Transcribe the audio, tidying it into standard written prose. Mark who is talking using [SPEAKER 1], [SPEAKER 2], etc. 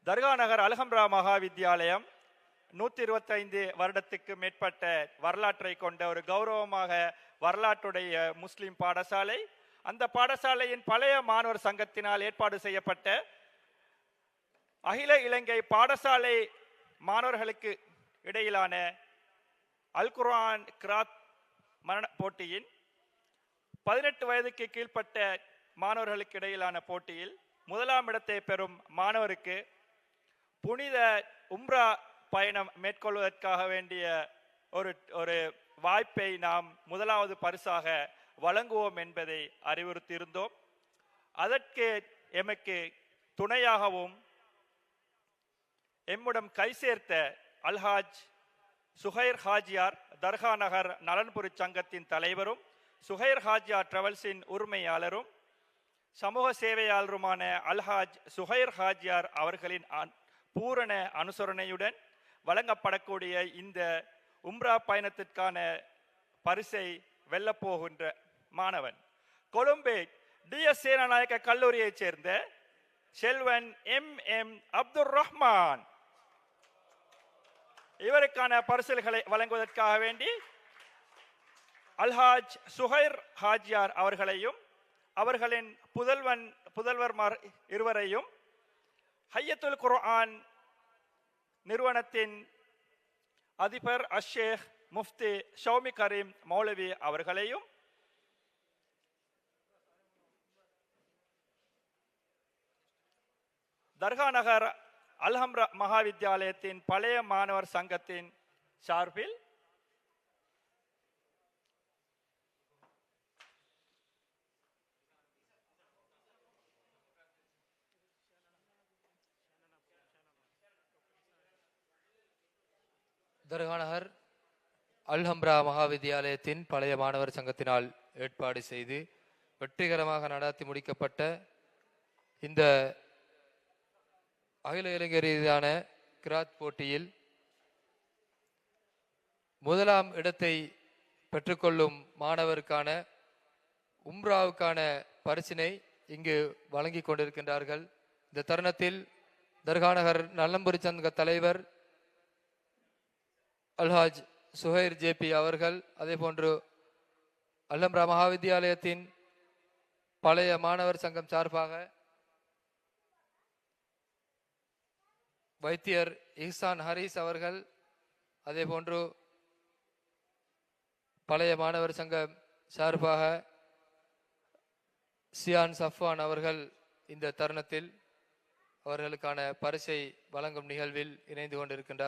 [SPEAKER 1] தர்கா நகர் அல்ஹம்ரா மகா வித்தியாலயம் 125 வருடத்துக்கு மேற்பட்ட வரலாற்றை கொண்ட ஒரு கௌரவமாக வரலாற்றுடைய முஸ்லிம் பாடசாலை. அந்த பாடசாலையின் பழைய மாணவர் சங்கத்தினால் ஏற்பாடு செய்யப்பட்ட அகில இலங்கை பாடசாலை மாணவர்களுக்கு இடையிலான அல் குர்ஆன் கிராத் மரண போட்டியின் 18 வயதுக்கு கீழ்ப்பட்ட மாணவர்களுக்கு இடையிலான போட்டியில் முதலாம் இடத்தை பெறும் மாணவருக்கு புனித உம்ரா பயணம் மேற்கொள்வதற்காக வேண்டிய ஒரு வாய்ப்பை நாம் முதலாவது பரிசாக வழங்குவோம் என்பதை அறிவுறுத்தியிருந்தோம். அதற்கு எமக்கு துணையாகவும் எம்முடன் கை சேர்த்த அல்ஹாஜ் சுஹைர் ஹாஜியார் தர்கா நகர் நலன்புரி சங்கத்தின் தலைவரும் சுஹைர் ஹாஜியார் டிராவல்ஸின் உரிமையாளரும் சமூக சேவையாளருமான அல்ஹாஜ் சுஹைர் ஹாஜியார் அவர்களின் பூரண அனுசரணையுடன் வழங்கப்படக்கூடிய இந்த உம்ரா பயணத்திற்கான பரிசை வெல்லப்போகின்ற மாணவன் கொழும்பு டிஎஸ் சேனநாயக்க கல்லூரியைச் சேர்ந்த செல்வன் எம் அப்துல் ரஹ்மான். இவருக்கான பரிசுகளை வழங்குவதற்காக வேண்டி அல்ஹாஜ் சுஹைர் ஹாஜியார் அவர்களையும் அவர்களின் புதல்வர்மார் இருவரையும் ஹையத்துல் குர்ஆன் நிறுவனத்தின் அதிபர் அஷேக் முஃப்தி ஷௌமி கரீம் மௌலவி அவர்களையும் தர்கா நகர் அல்ஹம்ரா மகா வித்தியாலயத்தின் பழைய மாணவர் சங்கத்தின் சார்பில்
[SPEAKER 2] தர்கா நகர் அல்ஹம்ரா மகா வித்தியாலயத்தின் பழைய மாணவர் சங்கத்தினால் ஏற்பாடு செய்து வெற்றிகரமாக நடத்தி முடிக்கப்பட்ட இந்த அகில இலங்கை ரீதியான கிராத் போட்டியில் முதலாம் இடத்தை பெற்றுக்கொள்ளும் மாணவருக்கான உம்ராவுக்கான பரிசினை இங்கு வழங்கி கொண்டிருக்கின்றார்கள். இந்த தருணத்தில் தர்கா நகர் நலன்புரி சங்க தலைவர் அல்ஹாஜ் சுஹைர் ஜேபி அவர்கள், அதே போன்று அல்ஹம்ரா மகா வித்தியாலயத்தின் பழைய மாணவர் சங்கம் சார்பாக வைத்தியர் இஹ்சான் ஹரீஸ் அவர்கள், அதே போன்று பழைய மாணவர் சங்கம் சார்பாக சியான் சஃப்வான் அவர்கள் இந்த தருணத்தில் அவர்களுக்கான பரிசை வழங்கும் நிகழ்வில் இணைந்து கொண்டிருக்கின்றார்.